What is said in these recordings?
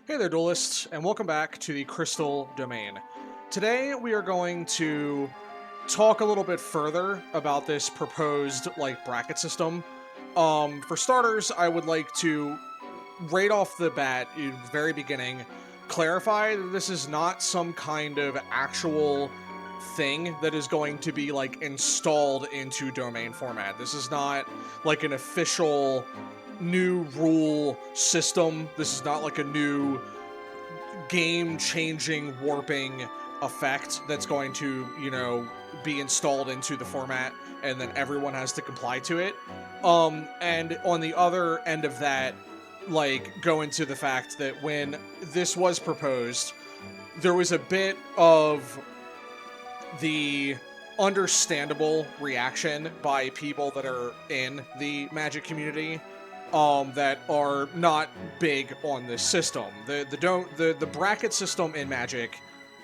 Hey there, duelists, and welcome back to the Crystal Domain. Today we are going to talk a little bit further about this proposed bracket system. For starters, I would like to right off the bat, in the very beginning, clarify that this is not some kind of actual thing that is going to be installed into domain format. This is not like an official new rule system. This is not like a new game-changing warping effect that's going to, be installed into the format and then everyone has to comply to it. And on the other end of that, go into the fact that when this was proposed, there was a bit of the understandable reaction by people that are in the Magic community that are not big on this system. The bracket system in Magic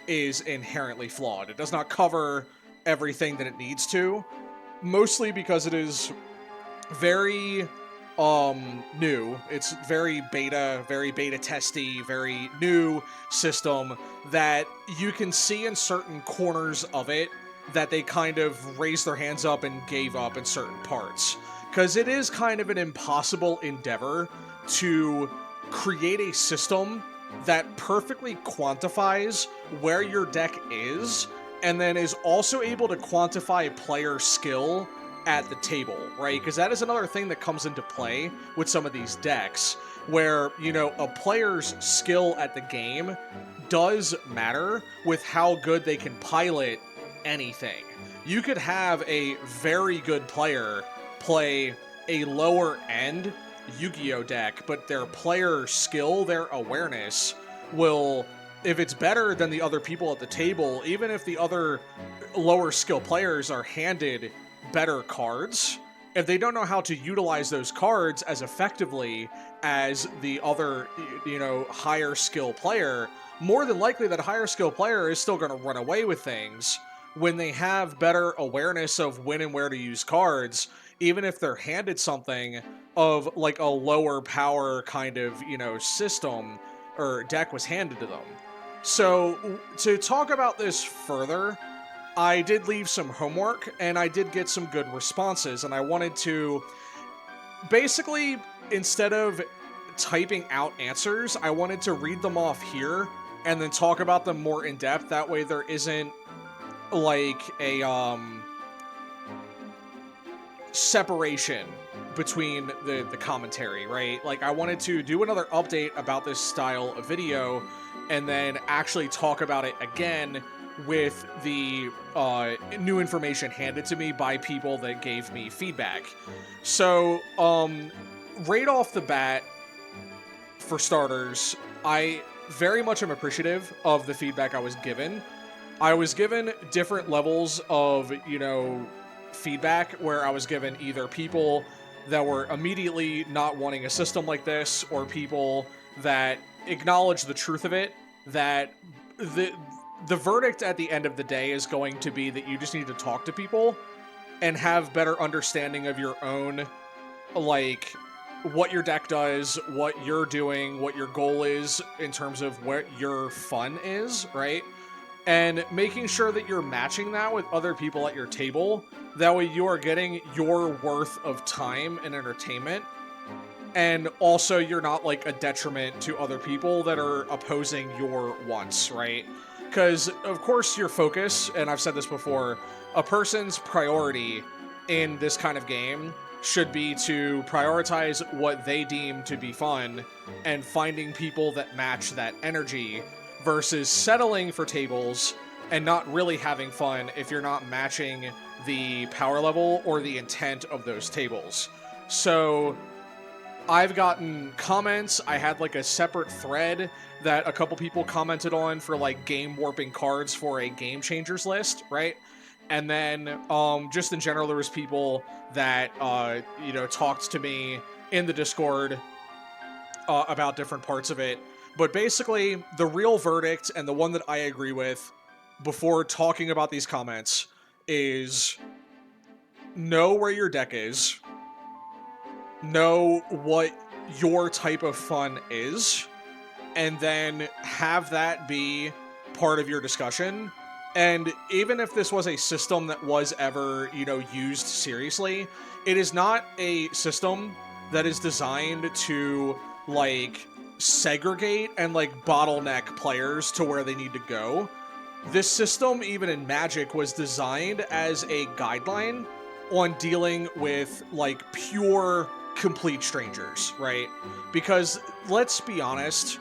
is inherently flawed. It does not cover everything that it needs to, mostly because it is very new. It's very beta testy, very new system that you can see in certain corners of it that they kind of raised their hands up and gave up in certain parts. Because it is kind of an impossible endeavor to create a system that perfectly quantifies where your deck is and then is also able to quantify player skill at the table, right? Because that is another thing that comes into play with some of these decks, where, a player's skill at the game does matter with how good they can pilot anything. You could have a very good player play a lower end Yu-Gi-Oh deck, but their player skill, their awareness will, if it's better than the other people at the table, even if the other lower skill players are handed better cards, if they don't know how to utilize those cards as effectively as the other, higher skill player, more than likely that higher skill player is still going to run away with things when they have better awareness of when and where to use cards, even if they're handed something of like a lower power kind of, system or deck was handed to them. So to talk about this further, I did leave some homework and I did get some good responses, and I wanted to basically, instead of typing out answers, I wanted to read them off here and then talk about them more in depth. That way there isn't like a separation between the commentary, right? Like, I wanted to do another update about this style of video and then actually talk about it again with the new information handed to me by people that gave me feedback. So, right off the bat, for starters, I very much am appreciative of the feedback I was given. I was given different levels of, feedback, where I was given either people that were immediately not wanting a system like this, or people that acknowledge the truth of it, that the verdict at the end of the day is going to be that you just need to talk to people and have better understanding of your own, like, what your deck does, what you're doing, what your goal is in terms of what your fun is, right? And making sure that you're matching that with other people at your table. That way you are getting your worth of time and entertainment. And also you're not like a detriment to other people that are opposing your wants, right? Because, of course, your focus, and I've said this before, a person's priority in this kind of game should be to prioritize what they deem to be fun and finding people that match that energy, versus settling for tables and not really having fun if you're not matching the power level or the intent of those tables. So I've gotten comments. I had like a separate thread that a couple people commented on for like game warping cards for a game changers list, right? And then just in general, there was people that talked to me in the Discord about different parts of it. But basically, the real verdict, and the one that I agree with before talking about these comments, is know where your deck is, know what your type of fun is, and then have that be part of your discussion. And even if this was a system that was ever, used seriously, it is not a system that is designed to, like, segregate and, like, bottleneck players to where they need to go. This system, even in Magic, was designed as a guideline on dealing with, like, pure, complete strangers, right? Because, let's be honest,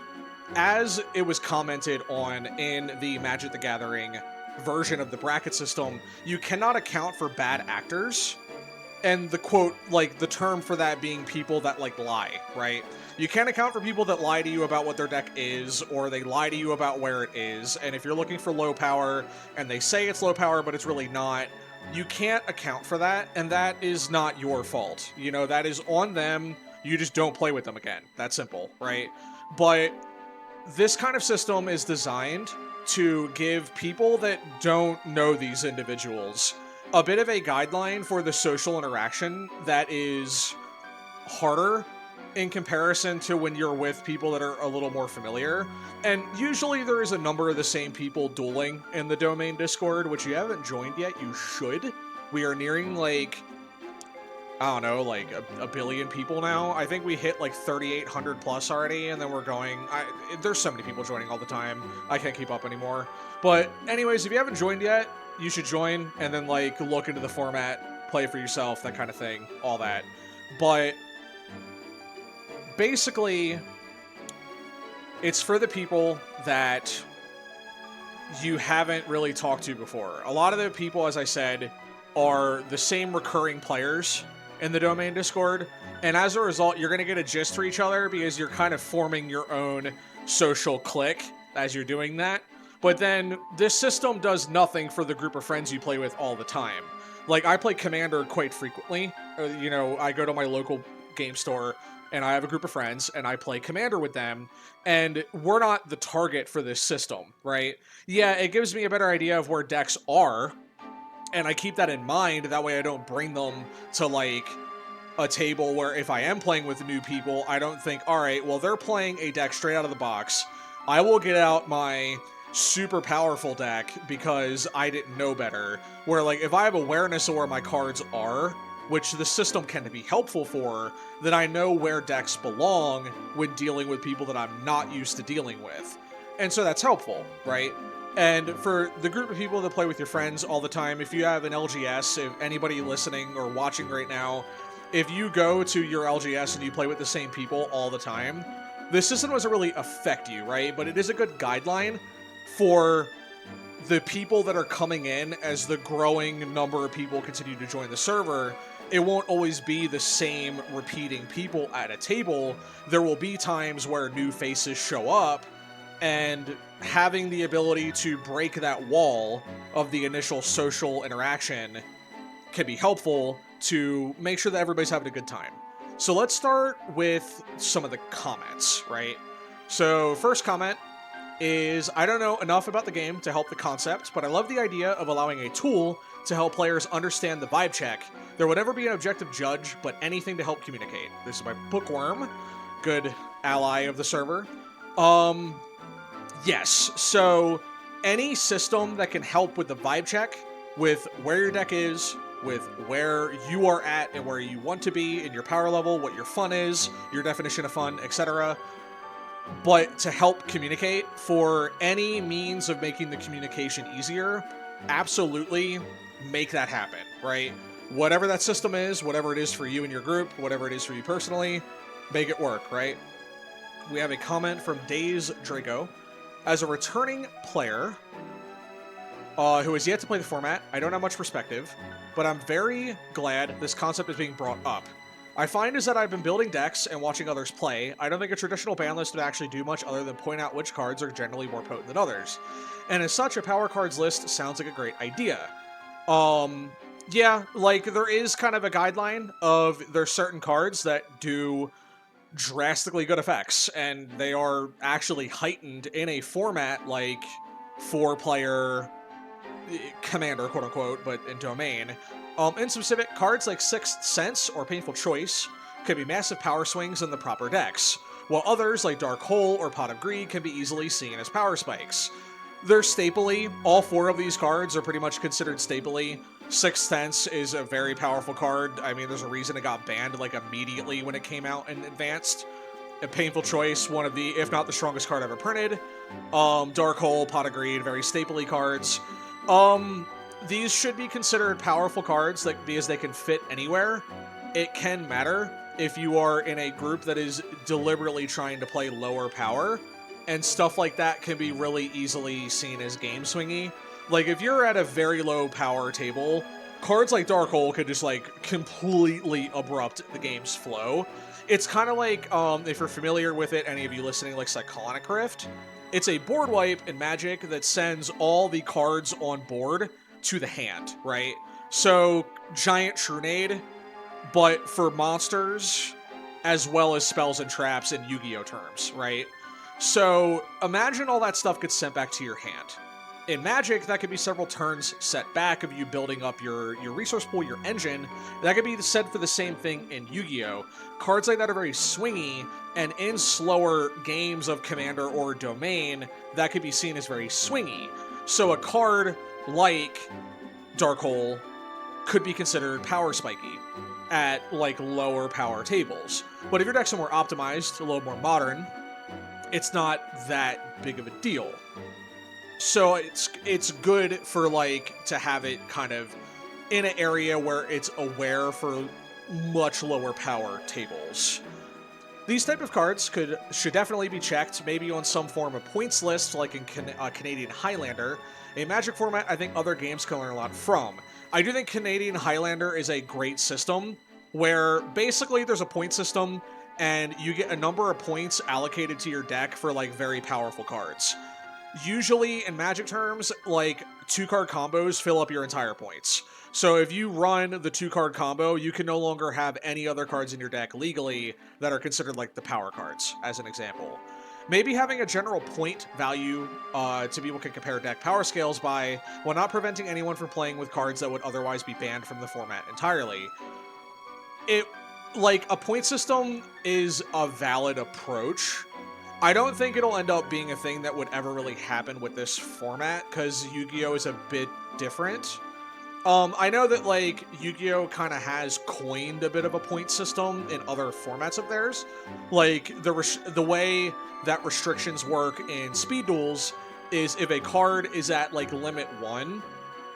as it was commented on in the Magic the Gathering version of the bracket system, you cannot account for bad actors. And the quote, like, the term for that being people that, like, lie, right? You can't account for people that lie to you about what their deck is, or they lie to you about where it is. And if you're looking for low power, and they say it's low power, but it's really not, you can't account for that, and that is not your fault. That is on them. You just don't play with them again. That's simple, right? But this kind of system is designed to give people that don't know these individuals a bit of a guideline for the social interaction that is harder in comparison to when you're with people that are a little more familiar. And usually there is a number of the same people dueling in the Domain Discord, which you haven't joined yet. You should. We are nearing, like, I don't know, like a billion people now. I think we hit like 3,800 plus already, and then we're going. There's so many people joining all the time. I can't keep up anymore. But anyways, if you haven't joined yet, you should join, and then, like, look into the format, play for yourself, that kind of thing, all that. But basically, it's for the people that you haven't really talked to before. A lot of the people, as I said, are the same recurring players in the Domain Discord, and as a result, you're going to get a gist for each other because you're kind of forming your own social clique as you're doing that. But then, this system does nothing for the group of friends you play with all the time. Like, I play Commander quite frequently. I go to my local game store, and I have a group of friends, and I play Commander with them, and we're not the target for this system, right? Yeah, it gives me a better idea of where decks are, and I keep that in mind. That way I don't bring them to, like, a table where if I am playing with new people, I don't think, all right, well, they're playing a deck straight out of the box. I will get out my super powerful deck because I didn't know better. Where, like, if I have awareness of where my cards are, which the system can be helpful for, then I know where decks belong when dealing with people that I'm not used to dealing with. And so that's helpful, right? And for the group of people that play with your friends all the time, if you have an LGS, if anybody listening or watching right now, if you go to your LGS and you play with the same people all the time, the system doesn't really affect you, right? But it is a good guideline for the people that are coming in as the growing number of people continue to join the server. It won't always be the same repeating people at a table. There will be times where new faces show up, and having the ability to break that wall of the initial social interaction can be helpful to make sure that everybody's having a good time. So let's start with some of the comments, right? So first comment is, I don't know enough about the game to help the concept, but I love the idea of allowing a tool to help players understand the vibe check. There would never be an objective judge, but anything to help communicate. This is by Bookworm, good ally of the server. Yes, so any system that can help with the vibe check, with where your deck is, with where you are at and where you want to be in your power level, what your fun is, your definition of fun, etc. But to help communicate, for any means of making the communication easier, absolutely make that happen, right? Whatever that system is, whatever it is for you and your group, whatever it is for you personally, make it work, right? We have a comment from Days Draco. As a returning player who has yet to play the format, I don't have much perspective, but I'm very glad this concept is being brought up. I find is that I've been building decks and watching others play. I don't think a traditional ban list would actually do much other than point out which cards are generally more potent than others. And as such, a power cards list sounds like a great idea. Yeah, like, there is kind of a guideline of there's certain cards that do drastically good effects, and they are actually heightened in a format like 4-player Commander, quote-unquote, but in Domain. In specific, cards like Sixth Sense or Painful Choice could be massive power swings in the proper decks. while others, like Dark Hole or Pot of Greed, can be easily seen as power spikes. They're stapley. All 4 of these cards are pretty much considered stapley. Sixth Sense is a very powerful card. I mean, there's a reason it got banned like immediately when it came out in Advanced. A Painful Choice, one of the, if not the strongest card ever printed. Dark Hole, Pot of Greed, very stapley cards. These should be considered powerful cards because they can fit anywhere. It can matter if you are in a group that is deliberately trying to play lower power, and stuff like that can be really easily seen as game swingy. Like, if you're at a very low power table, cards like Dark Hole could just, like, completely abrupt the game's flow. It's kind of like, if you're familiar with it, any of you listening, like Cyclonic Rift. It's a board wipe in Magic that sends all the cards on board to the hand, right? So, Giant Trunade, but for monsters, as well as spells and traps in Yu-Gi-Oh! Terms, right? So, imagine all that stuff gets sent back to your hand. In Magic, that could be several turns set back of you building up your resource pool, your engine. That could be said for the same thing in Yu-Gi-Oh! Cards like that are very swingy, and in slower games of Commander or Domain, that could be seen as very swingy. So a card like Dark Hole could be considered power spiky at, like, lower power tables. But if your deck's more optimized, a little more modern, it's not that big of a deal. So it's good for, like, to have it kind of in an area where it's aware for much lower power tables. These type of cards should definitely be checked, maybe on some form of points list, like in Canadian Highlander, a Magic format I think other games can learn a lot from. I do think Canadian Highlander is a great system, where basically there's a point system, and you get a number of points allocated to your deck for, like, very powerful cards. Usually, in Magic terms, like, 2-card combos fill up your entire points. So if you run the 2-card combo, you can no longer have any other cards in your deck legally that are considered, like, the power cards, as an example. Maybe having a general point value to people can compare deck power scales by, while not preventing anyone from playing with cards that would otherwise be banned from the format entirely. Like, a point system is a valid approach. I don't think it'll end up being a thing that would ever really happen with this format, because Yu-Gi-Oh! Is a bit different. I know that, like, Yu-Gi-Oh! Kind of has coined a bit of a point system in other formats of theirs. Like, the way that restrictions work in Speed Duels is if a card is at, like, limit 1,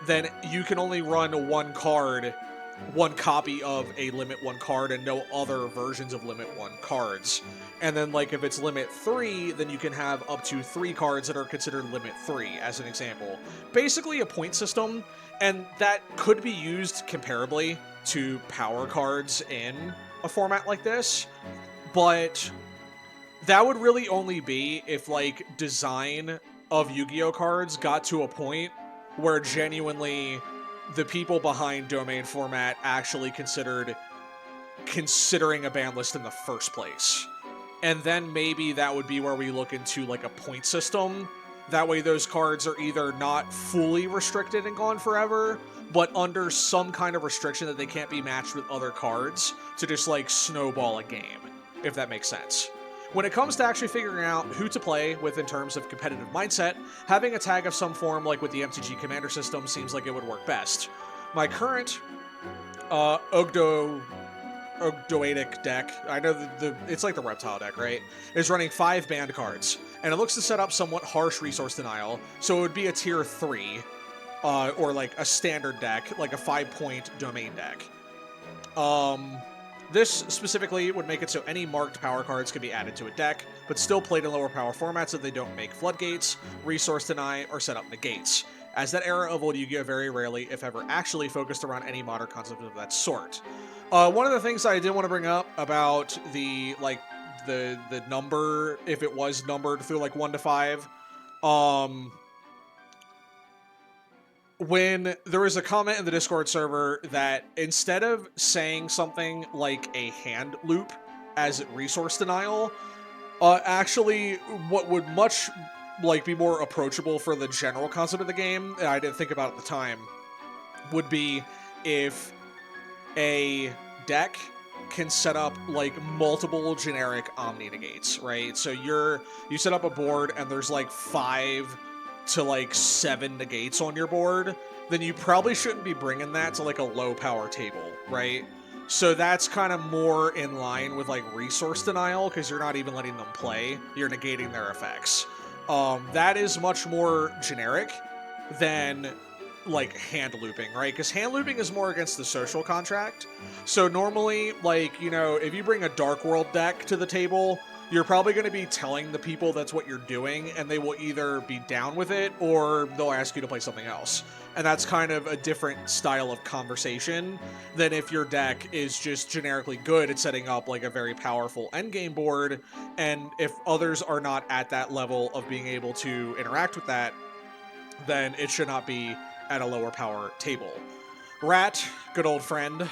then you can only run one copy of a limit 1 card and no other versions of limit 1 cards. And then, like, if it's limit 3, then you can have up to 3 cards that are considered limit 3, as an example. Basically a point system, and that could be used comparably to power cards in a format like this, but that would really only be if, like, design of Yu-Gi-Oh! Cards got to a point where genuinely the people behind Domain format actually considering a ban list in the first place. And then maybe that would be where we look into, like, a point system. That way those cards are either not fully restricted and gone forever, but under some kind of restriction that they can't be matched with other cards to just, like, snowball a game, if that makes sense. When it comes to actually figuring out who to play with in terms of competitive mindset, having a tag of some form, like with the MTG Commander system, seems like it would work best. My current Ogdoadic deck, I know it's like the Reptile deck, right, is running 5 banned cards, and it looks to set up somewhat harsh resource denial, so it would be a tier 3, or like a standard deck, like a 5-point Domain deck. This specifically would make it so any marked power cards can be added to a deck, but still played in lower power formats if they don't make floodgates, resource deny, or set up negates, as that era of old Yu-Gi-Oh! Very rarely, if ever, actually focused around any modern concept of that sort. One of the things I did want to bring up about the number, if it was numbered through, like, 1 to 5, when there was a comment in the Discord server that instead of saying something like a hand loop as resource denial, actually what would much, like, be more approachable for the general concept of the game, and I didn't think about it at the time, would be if a deck can set up like multiple generic Omni negates, right? So you set up a board and there's like 5 to like 7 negates on your board, then you probably shouldn't be bringing that to like a low power table, right? So that's kind of more in line with like resource denial, because you're not even letting them play, you're negating their effects. That is much more generic than like hand looping, right? Because hand looping is more against the social contract. So normally, like, you know, if you bring a Dark World deck to the table, you're probably going to be telling the people that's what you're doing, and they will either be down with it or they'll ask you to play something else. And that's kind of a different style of conversation than if your deck is just generically good at setting up like a very powerful endgame board, and if others are not at that level of being able to interact with that, then it should not be at a lower power table. Rat, good old friend,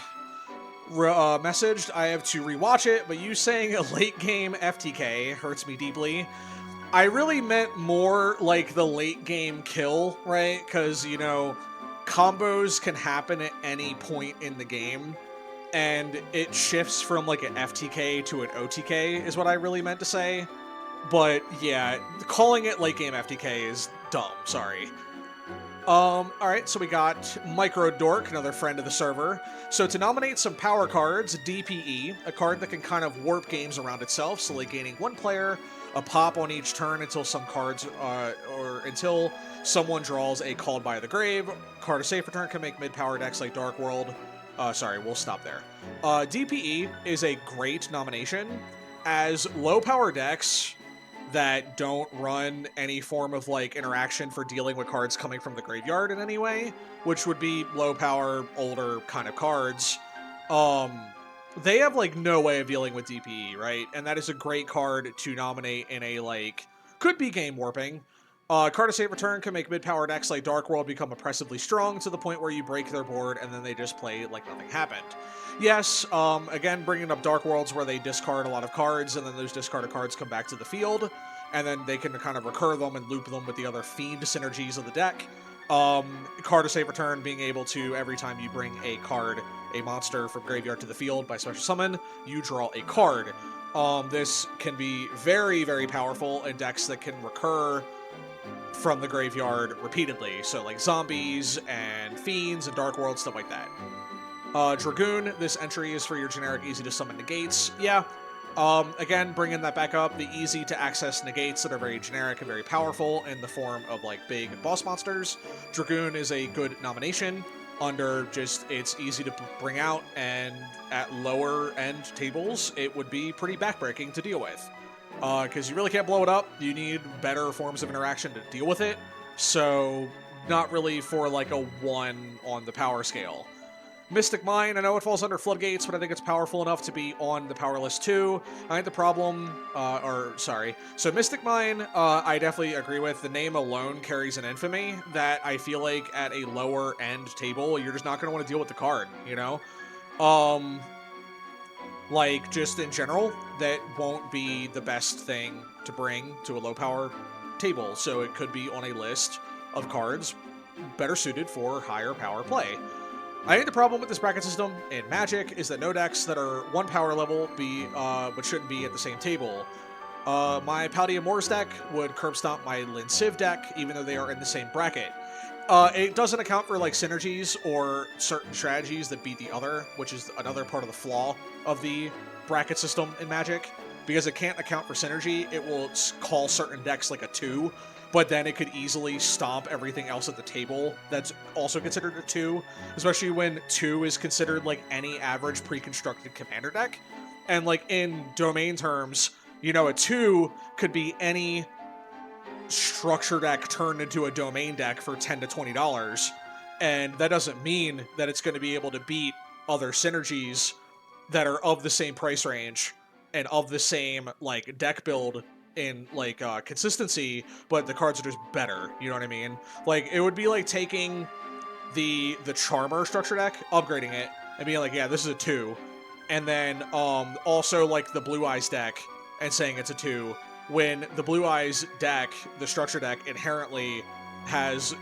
messaged, I have to rewatch it, but you saying a late game FTK hurts me deeply. I really meant more like the late game kill, right? Because, you know, combos can happen at any point in the game, and it shifts from like an FTK to an OTK is what I really meant to say. But yeah, calling it late game FTK is dumb, sorry. Alright, so we got Micro Dork, another friend of the server. So to nominate some power cards, DPE, a card that can kind of warp games around itself, so like gaining 1 player, a pop on each turn until some cards, or until someone draws a Called by the Grave. Card of safe return can make mid-power decks like Dark World. Sorry, we'll stop there. DPE is a great nomination, as low-power decks that don't run any form of like interaction for dealing with cards coming from the graveyard in any way, which would be low power, older kind of cards, they have like no way of dealing with DPE, right? And that is a great card to nominate in a like, could be game warping. Card of Save Return can make mid-power decks like Dark World become oppressively strong to the point where you break their board and then they just play like nothing happened. Yes, again, bringing up Dark Worlds where they discard a lot of cards and then those discarded cards come back to the field, and then they can kind of recur them and loop them with the other Fiend synergies of the deck. Card of Save Return being able to, every time you bring a card, a monster from graveyard to the field by special summon, you draw a card. This can be very, very powerful in decks that can recur from the graveyard repeatedly, so like zombies and fiends and Dark World, stuff like that. Dragoon, this entry is for your generic easy to summon negates. Yeah, again, bringing that back up, the easy to access negates that are very generic and very powerful in the form of like big boss monsters. Dragoon is a good nomination under just it's easy to bring out, and at lower end tables it would be pretty backbreaking to deal with. Because you really can't blow it up. You need better forms of interaction to deal with it. So, not really for like a 1 on the power scale. Mystic Mine, I know it falls under Floodgates, but I think it's powerful enough to be on the power list too. I think the problem, so Mystic Mine, I definitely agree with. The name alone carries an infamy that I feel like at a lower end table, you're just not going to want to deal with the card, you know? Like, just in general, that won't be the best thing to bring to a low-power table, so it could be on a list of cards better suited for higher power play. I think the problem with this bracket system in Magic is that no decks that are 1 power level but shouldn't be at the same table. My Paldean Moors deck would curb stomp my Lin Civ deck, even though they are in the same bracket. It doesn't account for like synergies or certain strategies that beat the other, which is another part of the flaw of the bracket system in Magic. Because it can't account for synergy, it will call certain decks like a 2, but then it could easily stomp everything else at the table that's also considered a 2, especially when 2 is considered like any average pre-constructed commander deck. And like in domain terms, you know, a 2 could be any structure deck turned into a domain deck for $10 to $20, and that doesn't mean that it's going to be able to beat other synergies that are of the same price range and of the same like deck build in like consistency, but the cards are just better, you know what I mean? Like, it would be like taking the Charmer structure deck, upgrading it, and being like, yeah, this is a 2, and then also like the Blue Eyes deck and saying it's a 2, when the Blue Eyes deck, the structure deck, inherently has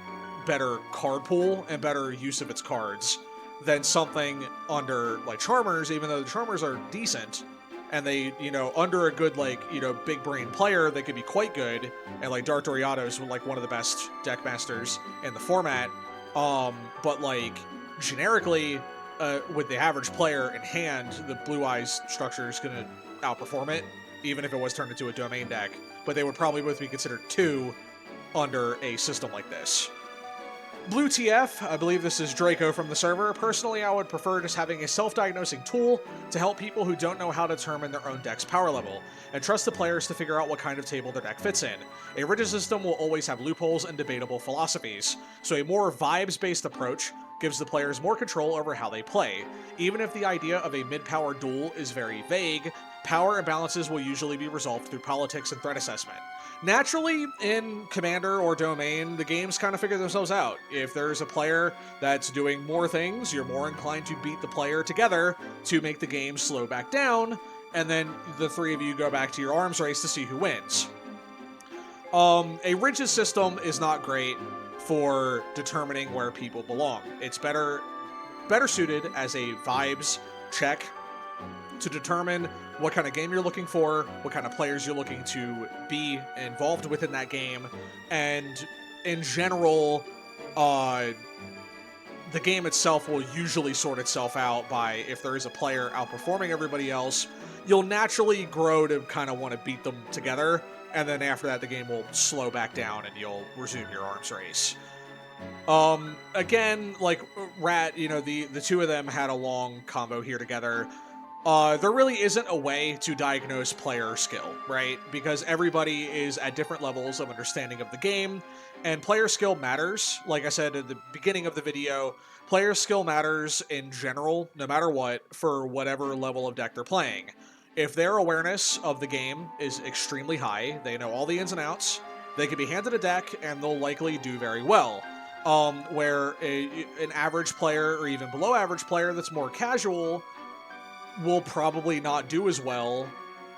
better card pool and better use of its cards than something under like Charmers, even though the Charmers are decent. And they, under a good, like, big brain player, they could be quite good. And, like, Dark Doriato is, like, one of the best deck masters in the format. But, like, generically, with the average player in hand, the Blue Eyes structure is going to outperform it, even if it was turned into a domain deck. But they would probably both be considered 2 under a system like this. Blue TF, I believe this is Draco from the server. Personally, I would prefer just having a self-diagnosing tool to help people who don't know how to determine their own deck's power level, and trust the players to figure out what kind of table their deck fits in. A rigid system will always have loopholes and debatable philosophies, so a more vibes-based approach gives the players more control over how they play. Even if the idea of a mid-power duel is very vague, power imbalances will usually be resolved through politics and threat assessment. Naturally, in Commander or Domain, the games kind of figure themselves out. If there's a player that's doing more things, you're more inclined to beat the player together to make the game slow back down, and then the three of you go back to your arms race to see who wins. A rigid system is not great for determining where people belong. It's better suited as a vibes check to determine what kind of game you're looking for, what kind of players you're looking to be involved with in that game, and in general, the game itself will usually sort itself out by if there is a player outperforming everybody else, you'll naturally grow to kind of want to beat them together, and then after that the game will slow back down and you'll resume your arms race. Again, like Rat, the two of them had a long combo here together. There really isn't a way to diagnose player skill, right? Because everybody is at different levels of understanding of the game, and player skill matters. Like I said at the beginning of the video, player skill matters in general, no matter what, for whatever level of deck they're playing. If their awareness of the game is extremely high, they know all the ins and outs, they can be handed a deck, and they'll likely do very well. Where an average player, or even below average player that's more casual, will probably not do as well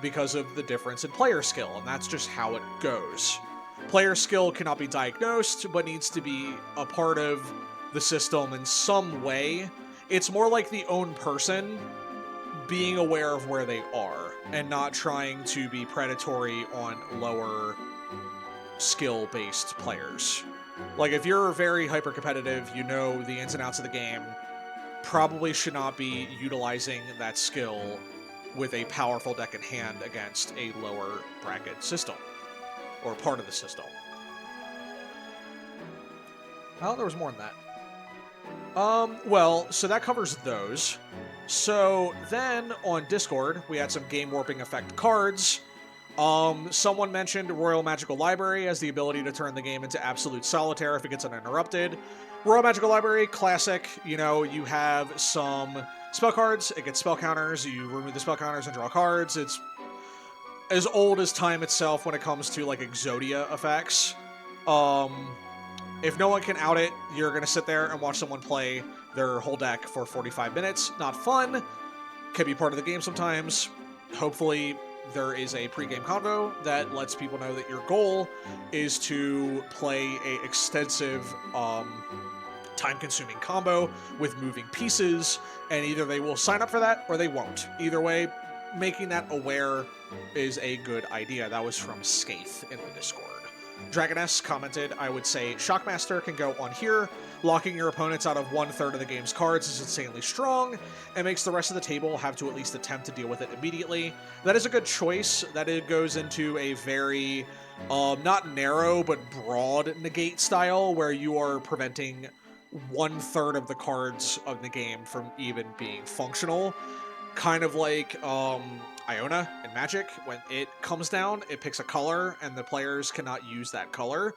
because of the difference in player skill, and that's just how it goes. Player skill cannot be diagnosed, but needs to be a part of the system in some way. It's more like the own person being aware of where they are, and not trying to be predatory on lower skill-based players. Like, if you're very hyper-competitive, you know the ins and outs of the game, probably should not be utilizing that skill with a powerful deck in hand against a lower bracket system, or part of the system. Well, there was more than that. Well, so that covers those. So then on Discord, we had some game warping effect cards. Someone mentioned Royal Magical Library has the ability to turn the game into absolute solitaire if it gets uninterrupted. Royal Magical Library, classic, you have some spell cards, it gets spell counters, you remove the spell counters and draw cards. It's as old as time itself when it comes to, like, Exodia effects. If no one can out it, you're going to sit there and watch someone play their whole deck for 45 minutes. Not fun. Can be part of the game sometimes. Hopefully there is a pre-game convo that lets people know that your goal is to play a extensive, time-consuming combo with moving pieces, and either they will sign up for that or they won't. Either way, making that aware is a good idea. That was from Skaith in the Discord. Dragoness commented, I would say Shockmaster can go on here. Locking your opponents out of 1/3 of the game's cards is insanely strong, and makes the rest of the table have to at least attempt to deal with it immediately. That is a good choice. That it goes into a very, not narrow, but broad negate style, where you are preventing 1/3 of the cards of the game from even being functional. Kind of like, Iona in Magic, when it comes down, it picks a color, and the players cannot use that color.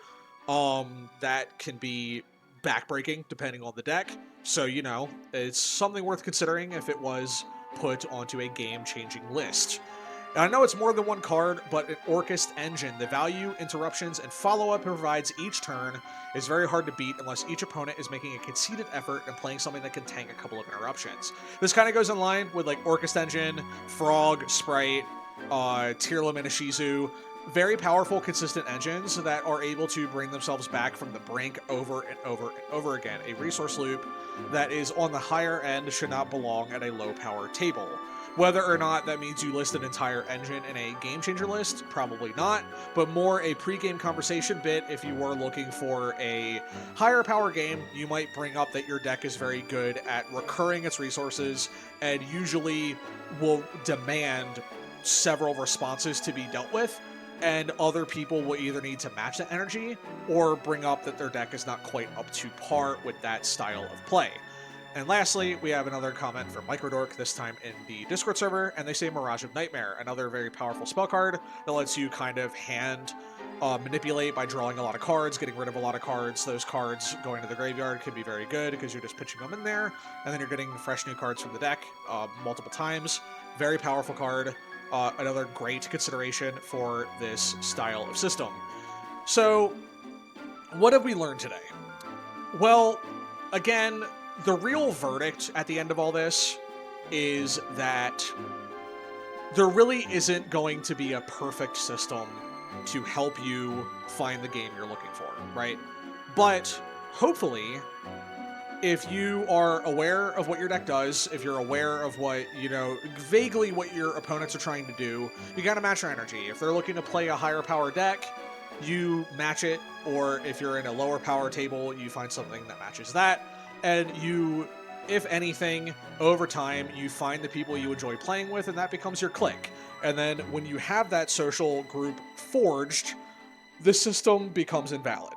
That can be backbreaking depending on the deck. So, it's something worth considering if it was put onto a game-changing list. And I know it's more than one card, but an Orcust Engine, the value, interruptions, and follow-up it provides each turn is very hard to beat unless each opponent is making a conceited effort and playing something that can tank a couple of interruptions. This kind of goes in line with, like, Orcust Engine, Frog, Sprite, Tearlam and Ishizu. very powerful, consistent engines that are able to bring themselves back from the brink over and over and over again. A resource loop that is on the higher end should not belong at a low power table. Whether or not that means you list an entire engine in a game changer list, probably not, but more a pre-game conversation bit. If you were looking for a higher power game, you might bring up that your deck is very good at recurring its resources and usually will demand several responses to be dealt with, and other people will either need to match that energy or bring up that their deck is not quite up to par with that style of play. And lastly, we have another comment from Microdork, this time in the Discord server, and they say Mirage of Nightmare, another very powerful spell card that lets you kind of hand manipulate by drawing a lot of cards, getting rid of a lot of cards. Those cards going to the graveyard can be very good because you're just pitching them in there, and then you're getting fresh new cards from the deck multiple times. Very powerful card. Another great consideration for this style of system. So, what have we learned today? Well, again, the real verdict at the end of all this is that there really isn't going to be a perfect system to help you find the game you're looking for, right? But hopefully, if you are aware of what your deck does, if you're aware of what, vaguely what your opponents are trying to do, you gotta match your energy. If they're looking to play a higher power deck, you match it, or if you're in a lower power table, you find something that matches that. And you, if anything, over time, you find the people you enjoy playing with, and that becomes your clique. And then when you have that social group forged, the system becomes invalid.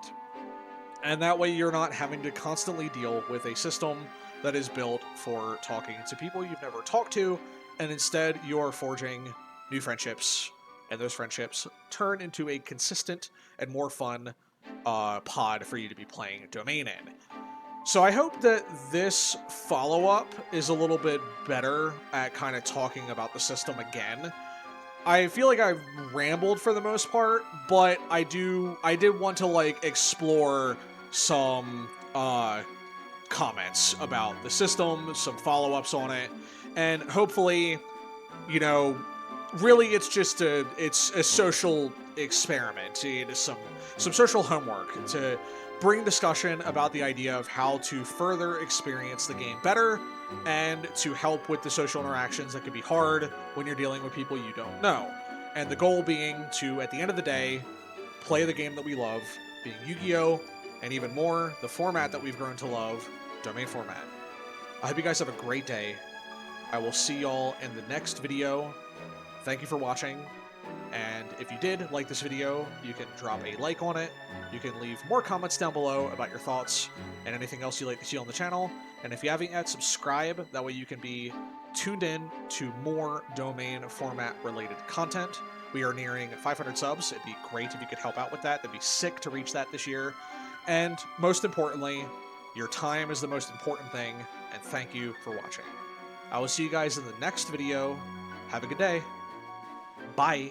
And that way you're not having to constantly deal with a system that is built for talking to people you've never talked to, and instead you're forging new friendships, and those friendships turn into a consistent and more fun pod for you to be playing Domain in. So I hope that this follow-up is a little bit better at kind of talking about the system again. I feel like I've rambled for the most part, but I did want to explore some comments about the system, some follow-ups on it, and hopefully, really it's just a social experiment. It is some social homework to bring discussion about the idea of how to further experience the game better and to help with the social interactions that can be hard when you're dealing with people you don't know. And the goal being to, at the end of the day, play the game that we love, being Yu-Gi-Oh!, and even more, the format that we've grown to love, Domain format. I hope you guys have a great day. I will see y'all in the next video. Thank you for watching. And if you did like this video, you can drop a like on it. You can leave more comments down below about your thoughts and anything else you'd like to see on the channel. And if you haven't yet, subscribe. That way you can be tuned in to more Domain format related content. We are nearing 500 subs. It'd be great if you could help out with that. That'd be sick to reach that this year. And most importantly, your time is the most important thing. And thank you for watching. I will see you guys in the next video. Have a good day. Bye.